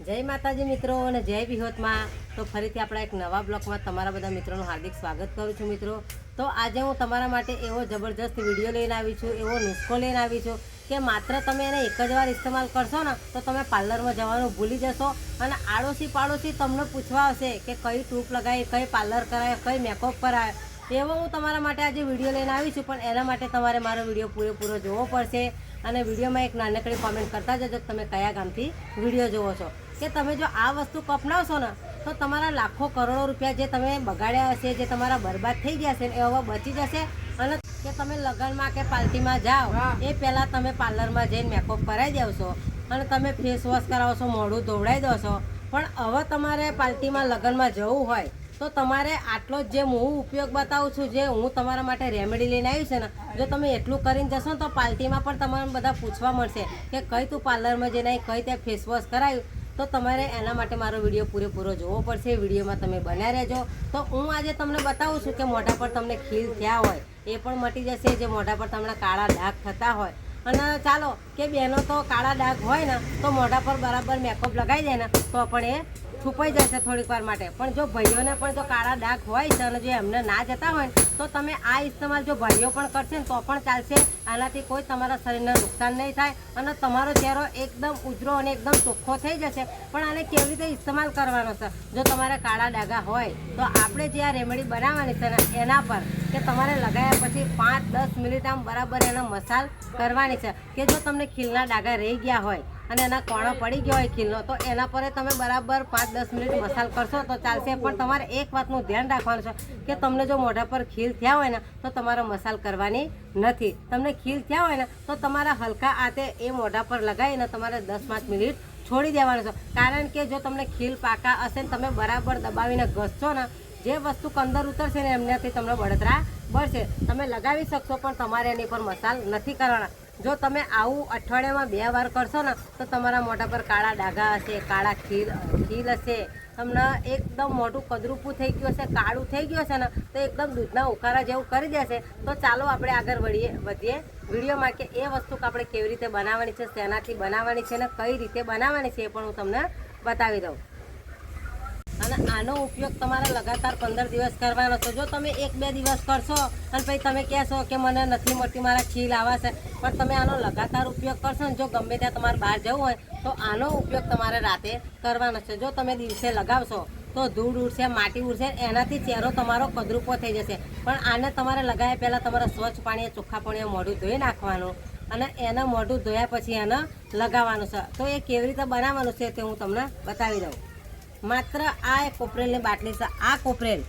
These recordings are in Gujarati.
જય માતાજી મિત્રો અને જય વિહોતમાં। તો ફરીથી આપણા એક નવા બ્લોગમાં તમારા બધા મિત્રોનું હાર્દિક સ્વાગત કરું છું। મિત્રો તો આજે હું તમારા માટે એવો જબરજસ્ત વિડીયો લઈને આવી છું, એવો નુસ્ખો લઈને આવી છું કે માત્ર તમે એને એક જ વાર ઇસ્તેમાલ કરશો ને તો તમે પાર્લરમાં જવાનું ભૂલી જશો અને આડોશી પાડોશી તમને પૂછવા આવશે કે કઈ ટ્યુબ લગાવી, કઈ પાર્લર કરાય, કઈ મેકઅપ કરાય। એવો હું તમારા માટે આજે વિડીયો લઈને આવી છું, પણ એના માટે તમારે મારો વિડીયો પૂરેપૂરો જોવો પડશે અને વિડીયોમાં એક નાનકડી કોમેન્ટ કરતા જજો કે તમે કયા ગામથી વિડીયો જોવો છો। કે તમે જો આ વસ્તુ અપનાવશો ને તો તમારા લાખો કરોડો રૂપિયા જે તમે બગાડ્યા હશે, જે તમારા બરબાદ થઈ ગયા છે એ હવે બચી જશે। અને કે તમે લગ્નમાં કે પાર્ટીમાં જાઓ એ પહેલાં તમે પાર્લરમાં જઈને મેકઅપ કરાવી દેવશો અને તમે ફેસ વોશ કરાવશો, મોઢું ધોવડાવી દો છો, પણ હવે તમારે પાર્ટીમાં લગ્નમાં જવું હોય તો તમારે આટલો જ જે હું ઉપયોગ બતાવું છું, જે હું તમારા માટે રેમેડી લઈને આવી છે ને, જો તમે એટલું કરીને જશો ને તો પાર્ટીમાં પણ તમારે બધા પૂછવા મળશે કે કઈ તું પાર્લરમાં જઈને કઈ ત્યાં ફેસ વોશ કરાવ્યું। તો તમારે એના માટે મારો વિડીયો પૂરેપૂરો જોવો પડશે। વિડીયોમાં તમે બન્યા રહેજો। તો હું આજે તમને બતાવું છું કે મોઢા પર તમને ખીલ થયા હોય એ પણ મટી જશે, જે મોઢા પર તમને કાળા ડાઘ થતા હોય। અને ચાલો કે બહેનો તો કાળા ડાઘ હોય ને તો મોઢા પર બરાબર મેકઅપ લગાવી દે ને તો પણ એ છુપાઈ જશે થોડીક વાર માટે। પણ જો ભાઈઓને પણ જો કાળા ડાઘ હોય છે અને જો એમને ના જતા હોય ને તો તમે આ ઇસ્તેમાલ જો ભાઈઓ પણ કરશે ને તો પણ ચાલશે। આનાથી કોઈ તમારા શરીરને નુકસાન નહીં થાય અને તમારો ચહેરો એકદમ ઉજળો અને એકદમ ચોખ્ખો થઈ જશે। પણ આને કેવી રીતે ઇસ્તેમાલ કરવાનો છે? જો તમારે કાળા ડાઘા હોય તો આપણે જે આ રેમેડી બનાવવાની છે ને એના પર કે તમારે લગાવ્યા પછી 5-10 મિનિટ આમ બરાબર એનો મસાજ કરવાની છે કે જો તમને ખીલના ડાઘા રહી ગયા હોય અને એના કોણો પડી ગયો હોય ખીલનો તો એના પર તમે બરાબર 5-10 મિનિટ મસાજ કરશો તો ચાલશે। પણ તમારે એક વાતનું ધ્યાન રાખવાનું છે કે તમને જો મોઢા પર ખીલ થયા હોય ને તો તમારે મસાજ કરવાની નથી। તમને ખીલ થયા હોય ને તો તમારા હલકા હાથે એ મોઢા પર લગાવીને તમારે 10-5 મિનિટ છોડી દેવાનું છે। કારણ કે જો તમને ખીલ પાકા હશે ને તમે બરાબર દબાવીને ઘસશો ને જે વસ્તુ અંદર ઉતરશે ને એમનાથી તમને બળતરા બળશે। તમે લગાવી શકશો પણ તમારે એની પર મસાજ નથી કરવાના। જો તમે આવું અઠવાડિયામાં 2 વાર કરશો ને તો તમારા મોઢા પર કાળા ડાઘા હશે, કાળા ખીલ હશે, તમને એકદમ મોઢું કદરૂપું થઈ ગયું હશે, કાળું થઈ ગયું હશે ને તો એકદમ દૂધના ઉકાળા જેવું કરી દેશે। તો ચાલો આપણે આગળ વધીએ વિડીયોમાં કે એ વસ્તુ આપણે કેવી રીતે બનાવવાની છે, શેનાથી બનાવવાની છે ને કઈ રીતે બનાવવાની છે એ પણ હું તમને બતાવી દઉં। અને આનો ઉપયોગ તમારે લગાતાર 15 દિવસ કરવાનો છે। જો તમે 1-2 દિવસ કરશો અને પછી તમે કહેશો કે મને નથી મળતી, મારા ખીલ આવા છે, પણ તમે આનો લગાતાર ઉપયોગ કરશો ને જો ગમે ત્યાં તમારે બહાર જવું હોય તો આનો ઉપયોગ તમારે રાતે કરવાનો છે। જો તમે દિવસે લગાવશો તો ધૂળ ઉડશે, માટી ઉડશે, એનાથી ચહેરો તમારો કદરૂપો થઈ જશે। પણ આને તમારે લગાવ્યા પહેલાં તમારે સ્વચ્છ પાણીએ, ચોખ્ખા પાણીએ મોઢું ધોઈ નાખવાનું અને એને મોઢું ધોયા પછી એને લગાવવાનું છે। તો એ કેવી રીતે બનાવવાનું છે તે હું તમને બતાવી દઉં। માત્ર આ એક કોપરેલની બાટલી છે। આ કોપરેલ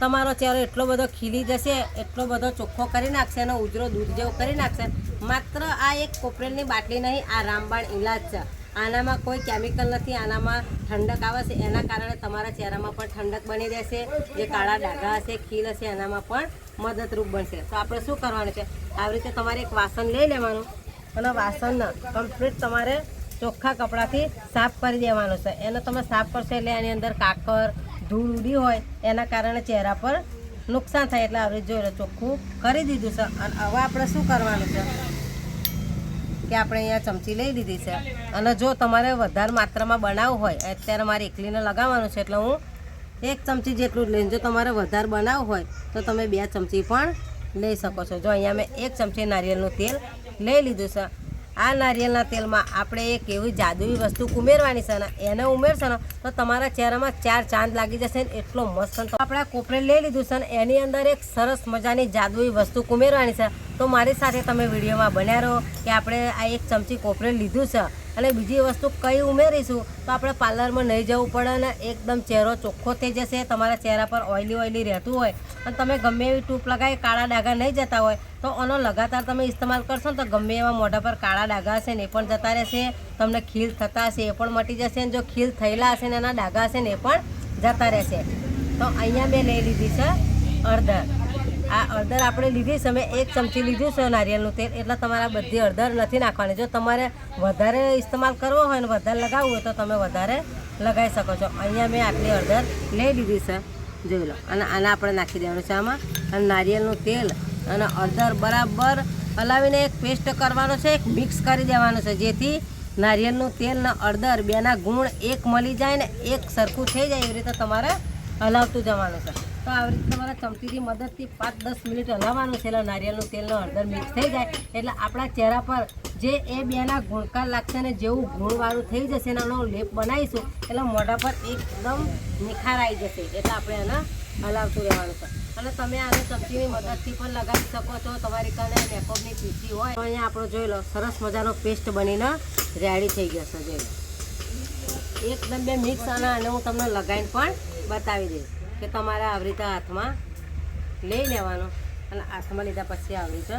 તમારો ચહેરો એટલો બધો ખીલી જશે, એટલો બધો ચોખ્ખો કરી નાખશે અને ઉજળો દૂધ જેવો કરી નાખશે। માત્ર આ એક કોપરેલની બાટલી નહીં, આ રામબાણ ઇલાજ છે। આનામાં કોઈ કેમિકલ નથી, આનામાં ઠંડક આવે છે, એના કારણે તમારા ચહેરામાં પણ ઠંડક બની રહેશે। જે કાળા ડાઘા હશે, ખીલ હશે, એનામાં પણ મદદરૂપ બનશે। તો આપણે શું કરવાનું છે, આવી રીતે તમારે એક વાસણ લઈ લેવાનું અને વાસણને કમ્પ્લીટ તમારે ચોખ્ખા કપડાથી સાફ કરી દેવાનું છે। એને તમે સાફ કરશો એટલે એની અંદર કાકર, ધૂળ ઉડી હોય એના કારણે ચહેરા પર નુકસાન થાય। એટલે આપણે જોઈ ચોખ્ખું કરી દીધું છે। અને હવે આપણે શું કરવાનું છે કે આપણે અહીંયા ચમચી લઈ લીધી છે અને જો તમારે વધારે માત્રામાં બનાવવું હોય, અત્યારે મારે એકલીને લગાવવાનું છે એટલે હું 1 ચમચી જેટલું જ લઈને, જો તમારે વધારે બનાવવું હોય તો તમે 2 ચમચી પણ લઈ શકો છો। જો અહીંયા મેં 1 ચમચી નારિયેળનું તેલ લઈ લીધું છે। આ નારિયેળના તેલમાં આપણે એક એવી જાદુઈ વસ્તુ ઉમેરવાની છે ને એને ઉમેરશો ને તો તમારા ચહેરામાં 4 ચાંદ લાગી જશે ને એટલો મસ્ત। તો આપણે આ કોપરેલ લઈ લીધું છે ને એની અંદર એક સરસ મજાની જાદુઈ વસ્તુ ઉમેરવાની છે। તો મારી સાથે તમે વિડીયોમાં બન્યા રહો કે આપણે આ 1 ચમચી કોપરેલ લીધું છે અને બીજી વસ્તુ કઈ ઉમેરીશું તો આપણે પાર્લરમાં નહીં જવું પડે ને એકદમ ચહેરો ચોખ્ખો થઈ જશે। તમારા ચહેરા પર ઓઇલી રહેતું હોય અને તમે ગમે એવી ટૂપ લગાવી કાળા ડાઘા નહીં જતા હોય તો આનો લગાતાર તમે ઇસ્તેમાલ કરશો ને તો ગમે એવા મોઢા પર કાળા ડાઘા હશે ને એ પણ જતા રહેશે, તમને ખીલ થતા હશે એ પણ મટી જશે, અને જો ખીલ થયેલા હશે ને એના ડાઘા હશે ને એ પણ જતા રહેશે। તો અહીંયા મેં લઈ લીધી છે હળદર। આ હળદર આપણે લીધી છે, મેં 1 ચમચી લીધું છે નારિયેળનું તેલ, એટલે તમારે બધી હળદર નથી નાખવાની। જો તમારે વધારે ઇસ્તેમાલ કરવો હોય ને વધારે લગાવવું હોય તો તમે વધારે લગાવી શકો છો। અહીંયા મેં આટલી હળદર લઈ લીધી છે, જોઈ લો। અને આને આપણે નાખી દેવાનું છે આમાં, અને નારિયેળનું તેલ અને હળદર બરાબર હલાવીને એક પેસ્ટ કરવાનો છે, એક મિક્સ કરી દેવાનું છે, જેથી નારિયેળનું તેલ ને હળદર બેના ગુણ એક મળી જાય ને એક સરખું થઈ જાય એવી રીતે તમારે હલાવતું જવાનું છે. તો આવી રીતે તમારા ચમચીની મદદથી 5-10 મિનિટ હલાવવાનું છે. એટલે નારિયેળનું તેલ ને હળદર મિક્સ થઈ જાય એટલે આપણા ચહેરા પર જે એ બેના ગુણકાર લાગશે ને જેવું ગુણવાળું થઈ જશે ને એનો લેપ બનાવીશું એટલે મોઢા પર એકદમ નિખાર આવી જશે. એટલે આપણે એને હલાવતું રહેવાનું છે. અને તમે આને ચમચીની મદદથી પણ લગાવી શકો છો. તમારી કારણે મેકઅપની પીસી હોય તો અહીંયા આપણો જોઈ લો સરસ મજાનો પેસ્ટ બનીને રેડી થઈ ગયો છે. જોઈ લો એકદમ બે મિક્સ અને હું તમને લગાવીને પણ બતાવી દઈશ કે તમારે આવી રીતે હાથમાં લઈ લેવાનો અને હાથમાં લીધા પછી આવી રીતે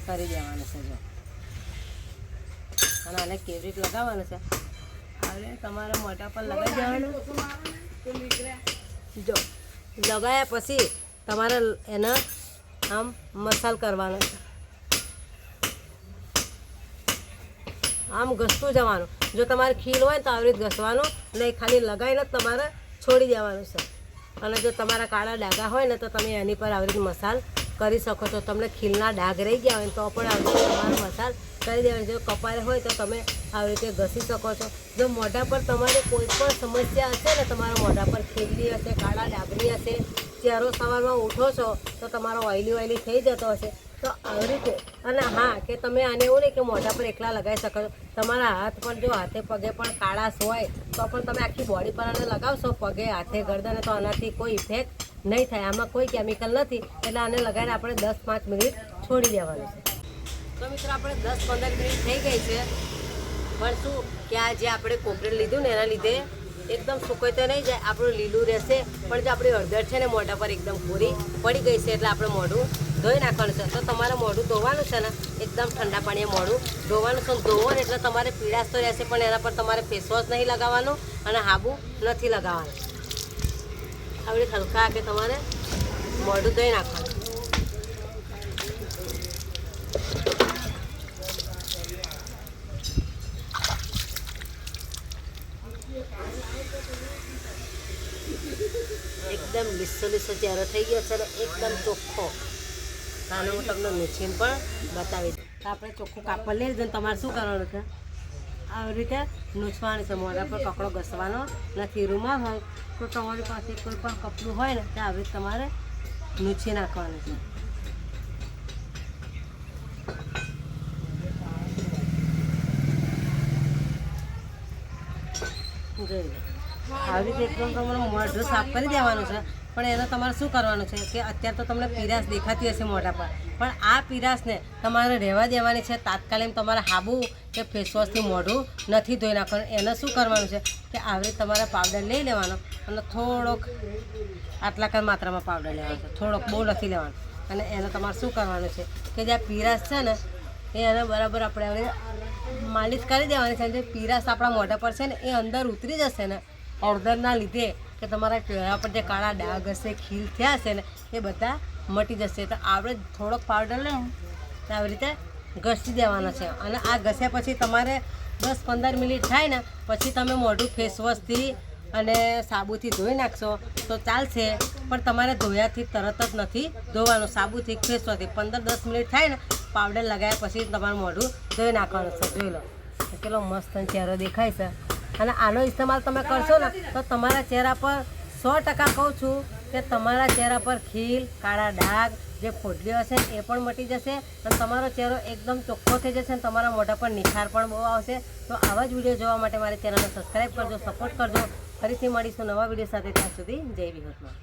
કરી દેવાનું છે. જો અને આને કેવી રીતે લગાવવાનું છે હવે તમારે મોઢા પર લગાવી દેવાનું. જો લગાવ્યા પછી તમારે એને આમ મસાજ કરવાનો છે. આમ ઘસતું જવાનું. જો તમારે ખીલ હોય તો આવી રીતે ઘસવાનું નહીં, ખાલી લગાવીને જ તમારે છોડી દેવાનું છે. અને જો તમારા કાળા ડાઘા હોય ને તો તમે એની પર આવી રીતે મસાજ કરી શકો છો. તમને ખીલના ડાઘ રહી ગયા હોય તો પણ આવી રીતે તમારે મસાજ કરી દેવાની. જો કપાળે હોય તો તમે આવી રીતે ઘસી શકો છો. જો મોઢા પર તમારે કોઈ પણ સમસ્યા હશે ને, તમારા મોઢા પર ખીલની હશે, કાળા ડાઘની હશે, ચહેરો સવારમાં ઉઠો છો તો તમારો ઓઇલી થઈ જતો હશે તો આવી રીતે. અને હા કે તમે આને એવું નહીં કે મોઢા પર એકલા લગાવી શકો છો. તમારા હાથ પર જો હાથે પગે પણ કાળાશ હોય તો પણ તમે આખી બોડી પર આને લગાવશો, પગે હાથે ગરદને, તો આનાથી કોઈ ઇફેક્ટ નહીં થાય. આમાં કોઈ કેમિકલ નથી. એટલે આને લગાવીને આપણે 10-5 મિનિટ છોડી દેવાનું છે. તો મિત્રો આપણે 10-15 મિનિટ થઈ ગઈ છે. પણ શું કે આ જે આપણે કોપરેલ લીધું ને એના લીધે એકદમ સુકાઈ તો નહીં જાય, આપણું લીલું રહેશે. પણ જો આપણી હળદર છે ને મોઢા પર એકદમ પૂરી પડી ગઈ છે એટલે આપણે મોઢું ધોઈ નાખવાનું છે. તો તમારે મોઢું ધોવાનું છે ને એકદમ ઠંડા પાણીએ મોઢું ધોવાનું છે. ધોવો ને એટલે તમારે પીળાશ તો રહેશે પણ એના પર તમારે ફેસવોશ નહીં લગાવવાનું અને હાબુ નથી લગાવવાનું. આવી રીતે હલકા કે તમારે મોઢું ધોઈ નાખવાનું. એકદમ લીસો ચહેરો થઈ ગયો છે, એકદમ ચોખ્ખો. આને હું તમને નુછીને પણ બતાવી દઉં. તો આપણે ચોખ્ખું કાપડ લઈ લીધું. તમારે શું કરવાનું છે આવી રીતે નૂછવાનું છે. મોઢા પર કપડો ઘસવાનો નથી. રૂમાલ હોય તો તમારી પાસે કોઈ પણ કપડું હોય ને તો આવી રીતે તમારે નૂછી નાખવાનું છે. જોઈ લો આવી રીતે એકદમ તમારું મોઢું સાફ કરી દેવાનું છે. પણ એને તમારે શું કરવાનું છે કે અત્યારે તો તમને પીરાશ દેખાતી હશે મોઢા પર, પણ આ પીરાશને તમારે રહેવા દેવાની છે. તાત્કાલિક તમારે હાબુ કે ફેસવોશથી મોઢું નથી ધોઈ નાખવાનું. એને શું કરવાનું છે કે આવી રીતે તમારે પાવડર લઈ લેવાનો અને થોડોક આટલા માત્રામાં પાવડર લેવાનો છે. થોડોક બહુ નથી લેવાનો. અને એને તમારે શું કરવાનું છે કે જે આ પીરાશ છે ને એને બરાબર આપણે માલિશ કરી દેવાની છે. જે પીરાશ આપણા મોઢા પર છે ને એ અંદર ઉતરી જશે ને હળદરના લીધે કે તમારા ચહેરા પર જે કાળા ડાઘ હશે, ખીલ થયા હશે ને એ બધા મટી જશે. તો આપણે થોડોક પાવડર લઈને આવી રીતે ઘસી દેવાનો છે. અને આ ઘસ્યા પછી તમારે 10-15 મિનિટ થાય ને પછી તમે મોઢું ફેસવોશથી અને સાબુથી ધોઈ નાખશો તો ચાલશે. પણ તમારે ધોયાથી તરત જ નથી ધોવાનું. સાબુથી ફેસવોશથી 15-10 મિનિટ થાય ને પાવડર લગાવ્યા પછી તમારું મોઢું ધોઈ નાખવાનું છે. જોઈ લો કેટલો મસ્ત ચહેરો દેખાય છે. અને આનો ઇસ્તેમાલ તમે કરશો ને તો તમારા ચહેરા પર 100% કહું છું કે તમારા ચહેરા પર ખીલ, કાળા ડાઘ, જે ફોડલીઓ હશે એ પણ મટી જશે અને તમારો ચહેરો એકદમ ચોખ્ખો થઈ જશે અને તમારા મોઢા પર નિખાર પણ બહુ આવશે. તો આવા જ વિડીયો જોવા માટે મારી ચેનલને સબસ્ક્રાઈબ કરજો, સપોર્ટ કરજો. ફરીથી મળીશું નવા વિડીયો સાથે. ત્યાં સુધી જય વિહોતમાં.